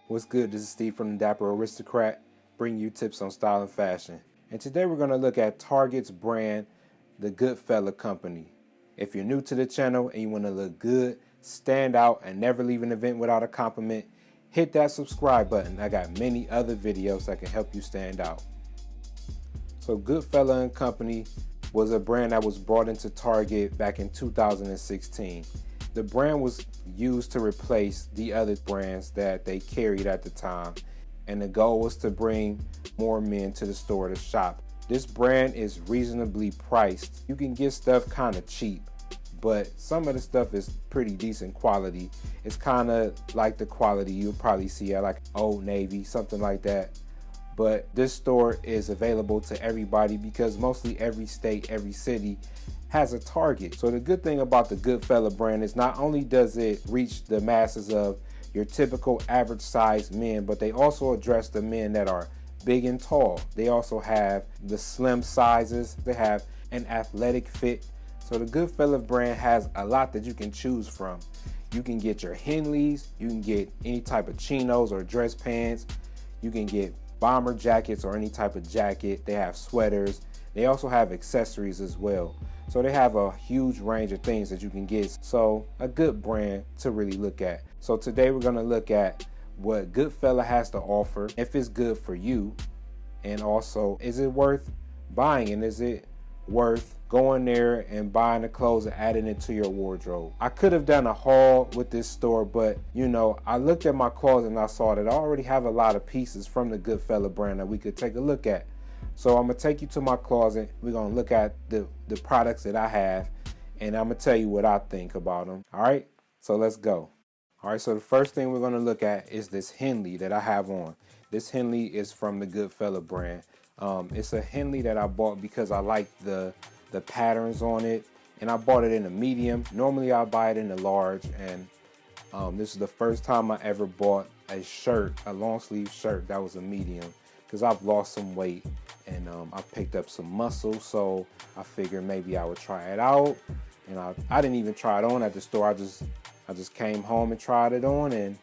What's good? This is Steve from the Dapper Aristocrat, bringing you tips on style and fashion. And today we're going to look at Target's brand, the Goodfellow Company. If you're new to the channel and you want to look good, stand out, and never leave an event without a compliment, hit that subscribe button. I got many other videos that can help you stand out. So Goodfellow and Company was a brand that was brought into Target back in 2016. The brand was used to replace the other brands that they carried at the time, and the goal was to bring more men to the store to shop. This brand is reasonably priced. You can get stuff kind of cheap, but some of the stuff is pretty decent quality. It's kind of like the quality you'll probably see at like Old Navy, something like that. But this store is available to everybody because mostly every state, every city has a Target. So the good thing about the Goodfellow brand is not only does it reach the masses of your typical average sized men, but they also address the men that are big and tall. They also have the slim sizes. They have an athletic fit. So the Goodfellow brand has a lot that you can choose from. You can get your Henleys, you can get any type of chinos or dress pants, you can get bomber jackets or any type of jacket. They have sweaters. They also have accessories as well. So they have a huge range of things that you can get. So a good brand to really look at. So today we're going to look at what Goodfellow has to offer, if it's good for you, and also is it worth buying, and is it worth going there and buying the clothes and adding it to your wardrobe. I could have done a haul with this store, but you know, I looked at my closet and I saw that I already have a lot of pieces from the Goodfellow brand that we could take a look at. So I'm gonna take you to my closet. We're gonna look at the products that I have, and I'm gonna tell you what I think about them. All right, so let's go. All right, so the first thing we're gonna look at is this Henley that I have on. This Henley is from the Goodfellow brand. It's a Henley that I bought because I like the patterns on it, and I bought it in a medium. Normally I buy it in a large, and this is the first time I ever bought a shirt, a long sleeve shirt that was a medium, because I've lost some weight and I picked up some muscle, so I figured maybe I would try it out. And I didn't even try it on at the store. I just came home and tried it on, and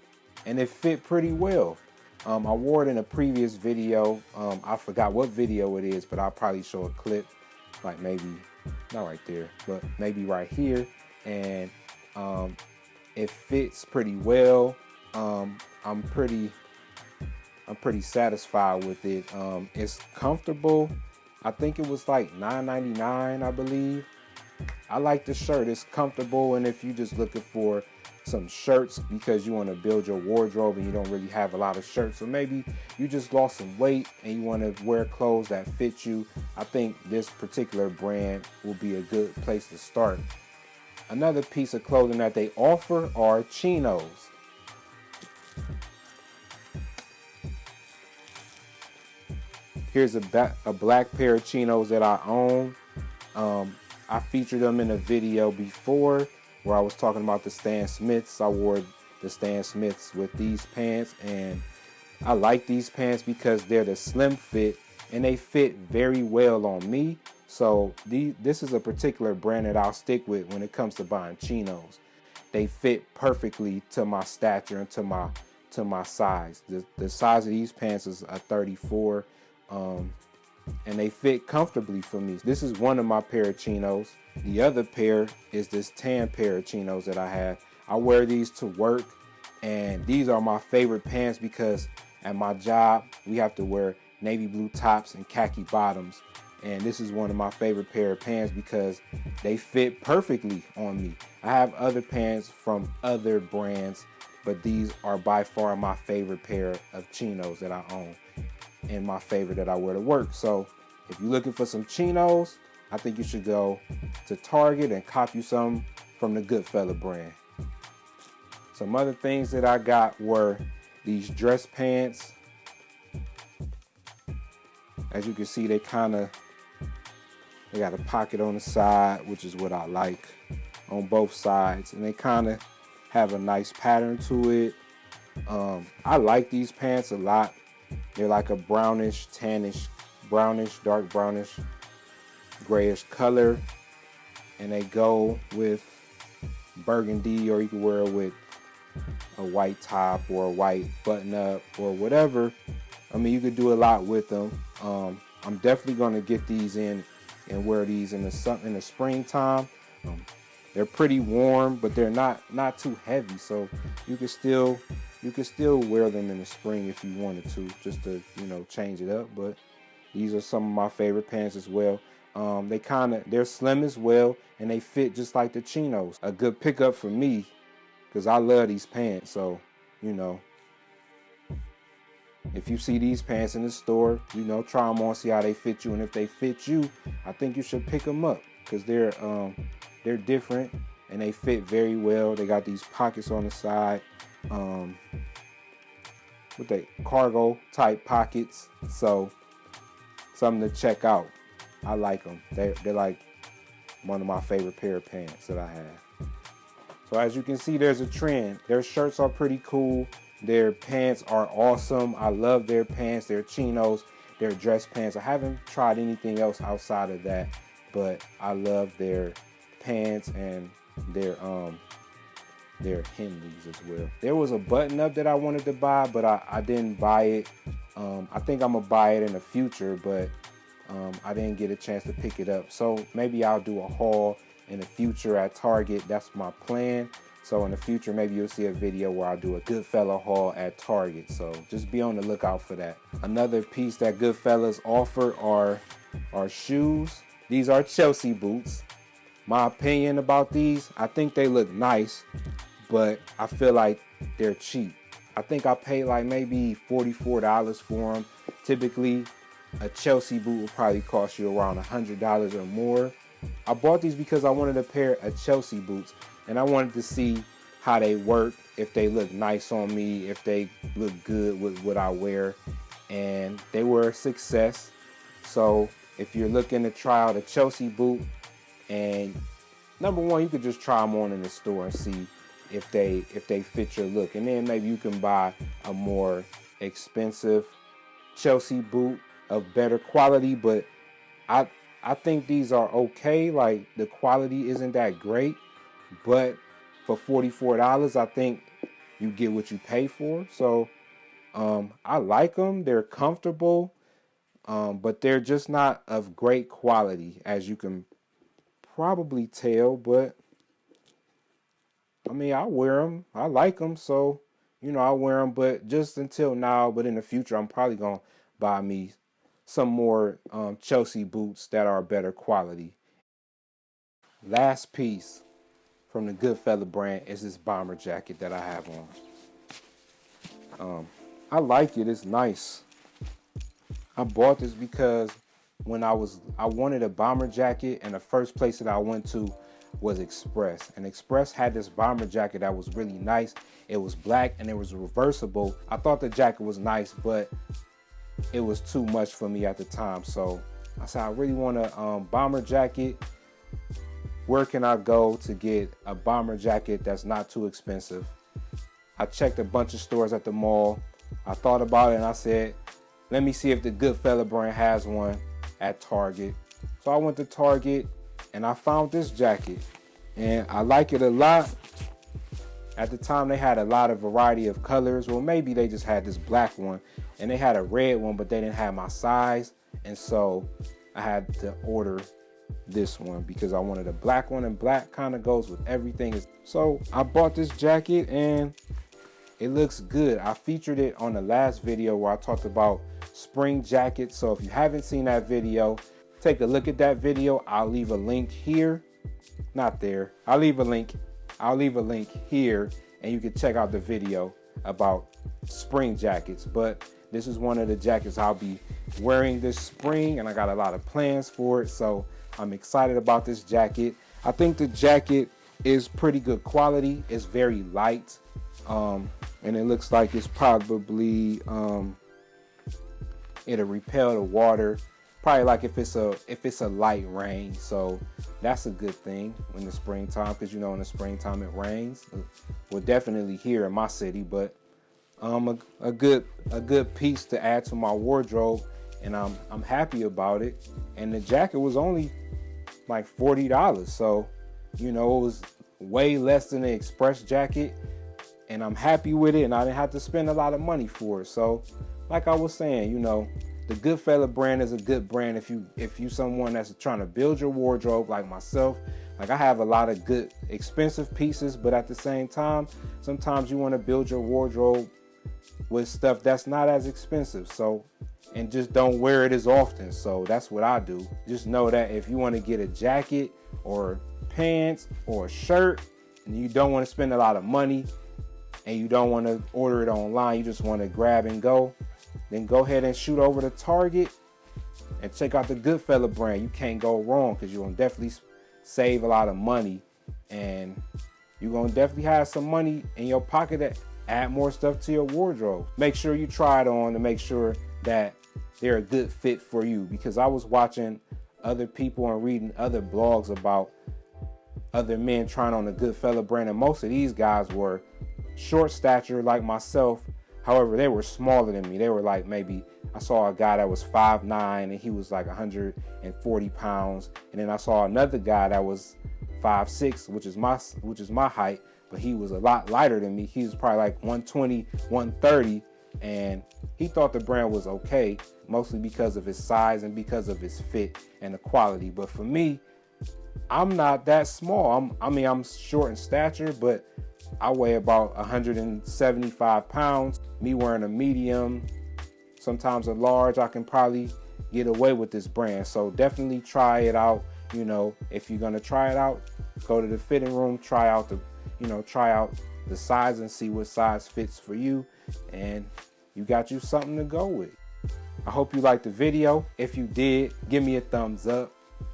it fit pretty well. I wore it in a previous video. I forgot what video it is, but I'll probably show a clip, like maybe not right there, but maybe right here. And it fits pretty well. I'm pretty satisfied with it. It's comfortable. I think it was like $9.99, I believe. I like the shirt. It's comfortable, and if you're just looking for some shirts because you want to build your wardrobe and you don't really have a lot of shirts, or maybe you just lost some weight and you want to wear clothes that fit you, I think this particular brand will be a good place to start. Another piece of clothing that they offer are Chinos. Here's a black pair of Chinos that I own. I featured them in a video before where I was talking about the Stan Smiths. I wore the Stan Smiths with these pants, and I like these pants because they're the slim fit and they fit very well on me. So this is a particular brand that I'll stick with when it comes to buying Chinos. They fit perfectly to my stature and to my size. The size of these pants is a 34, and they fit comfortably for me. This is one of my pair of Chinos. The other pair is this tan pair of Chinos that I have. I wear these to work, and these are my favorite pants because at my job we have to wear navy blue tops and khaki bottoms, and this is one of my favorite pair of pants because they fit perfectly on me. I have other pants from other brands, but these are by far my favorite pair of Chinos that I own, and my favorite that I wear to work. So if you're looking for some Chinos, I think you should go to Target and cop you some from the Goodfellow brand. Some other things that I got were these dress pants. As you can see, they got a pocket on the side, which is what I like, on both sides, and they kind of have a nice pattern to it. I like these pants a lot. They're like a brownish, tannish, dark brownish, grayish color, and they go with burgundy, or you can wear it with a white top or a white button up or whatever. I mean, you could do a lot with them. I'm definitely going to get these in and wear these in the springtime. They're pretty warm, but they're not too heavy, so you can still wear them in the spring if you wanted to, just to, you know, change it up. But these are some of my favorite pants as well. They're slim as well, and they fit just like the Chinos. A good pickup for me, because I love these pants. So, you know, if you see these pants in the store, you know, try them on, see how they fit you. And if they fit you, I think you should pick them up, because they're different and they fit very well. They got these pockets on the side, with the cargo type pockets. So something to check out. I like them. They're like one of my favorite pair of pants that I have. So as you can see, there's a trend. Their shirts are pretty cool. Their pants are awesome. I love their pants. Their Chinos, their dress pants. I haven't tried anything else outside of that, but I love their pants and their Henleys as well. There was a button up that I wanted to buy, but I didn't buy it. I think I'm gonna buy it in the future, but I didn't get a chance to pick it up. So maybe I'll do a haul in the future at Target. That's my plan. So in the future, maybe you'll see a video where I do a Goodfellow haul at Target. So just be on the lookout for that. Another piece that Goodfellows offer are shoes. These are Chelsea boots. My opinion about these, I think they look nice, but I feel like they're cheap. I think I paid like maybe $44 for them. Typically, a Chelsea boot will probably cost you around $100 or more. I bought these because I wanted a pair of Chelsea boots, and I wanted to see how they work, if they look nice on me, if they look good with what I wear, and they were a success. So if you're looking to try out a Chelsea boot, and number one, you could just try them on in the store and see if they fit your look, and then maybe you can buy a more expensive Chelsea boot of better quality. But I think these are okay. Like, the quality isn't that great, but for $44, I think you get what you pay for. So I like them. They're comfortable, but they're just not of great quality, as you can probably tell. But I mean, I wear them. I like them, so you know, I wear them. But just until now. But in the future, I'm probably gonna buy me some more Chelsea boots that are better quality. Last piece from the Goodfellow brand is this bomber jacket that I have on. I like it. It's nice. I bought this because when I wanted a bomber jacket, and the first place that I went to was Express. And Express had this bomber jacket that was really nice. It was black and it was reversible. I thought the jacket was nice, but it was too much for me at the time. So I said, I really want a bomber jacket. Where can I go to get a bomber jacket that's not too expensive? I checked a bunch of stores at the mall. I thought about it and I said, let me see if the Goodfellow brand has one at Target. So I went to Target and I found this jacket, and I like it a lot. At the time, they had a lot of variety of colors. Well, maybe they just had this black one, and they had a red one, but they didn't have my size. And so I had to order this one because I wanted a black one, and black kind of goes with everything. So I bought this jacket and it looks good. I featured it on the last video where I talked about spring jackets. So if you haven't seen that video, take a look at that video. I'll leave a link here. Not there. I'll leave a link here, and you can check out the video about spring jackets. But this is one of the jackets I'll be wearing this spring, and I got a lot of plans for it. So I'm excited about this jacket. I think the jacket is pretty good quality. It's very light, and it looks like it's probably it'll repel the water. Probably like if it's a light rain. So that's a good thing in the springtime, because you know in the springtime it rains. Well, definitely here in my city, but a good piece to add to my wardrobe, and I'm happy about it. And the jacket was only like $40, so you know it was way less than the Express jacket. and I'm happy with it, and I didn't have to spend a lot of money for it. So like I was saying, you know, the Goodfellow brand is a good brand if you someone that's trying to build your wardrobe like myself. Like, I have a lot of good expensive pieces, but at the same time, sometimes you want to build your wardrobe with stuff that's not as expensive. So, and just don't wear it as often. So that's what I do. Just know that if you want to get a jacket or pants or a shirt and you don't want to spend a lot of money and you don't want to order it online, you just want to grab and go, then go ahead and shoot over to Target and check out the Goodfellow brand. You can't go wrong, because you're going to definitely save a lot of money, and you're going to definitely have some money in your pocket to add more stuff to your wardrobe. Make sure you try it on to make sure that they're a good fit for you, because I was watching other people and reading other blogs about other men trying on the Goodfellow brand, and most of these guys were short stature like myself. However, they were smaller than me. They were like, maybe I saw a guy that was 5'9" and he was like 140 pounds. And then I saw another guy that was 5'6", which is my height, but he was a lot lighter than me. He was probably like 120, 130, and he thought the brand was okay, mostly because of his size and because of his fit and the quality. But for me, I'm not that small. I'm short in stature, but I weigh about 175 pounds. Me wearing a medium, sometimes a large, I can probably get away with this brand. So definitely try it out. You know, if you're gonna try it out, go to the fitting room, try out the size and see what size fits for you, and you got you something to go with. I hope you liked the video. If you did, give me a thumbs up,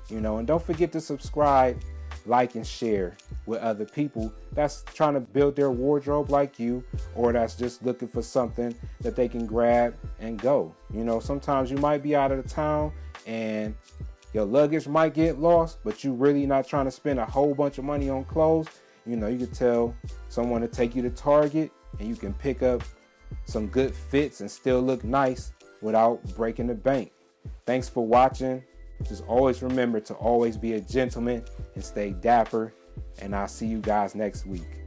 you know, and don't forget to subscribe, like, and share with other people that's trying to build their wardrobe like you, or that's just looking for something that they can grab and go. You know, sometimes you might be out of the town and your luggage might get lost, but you really not trying to spend a whole bunch of money on clothes. You know, you could tell someone to take you to Target and you can pick up some good fits and still look nice without breaking the bank. Thanks for watching. Just always remember to always be a gentleman and stay dapper. And I'll see you guys next week.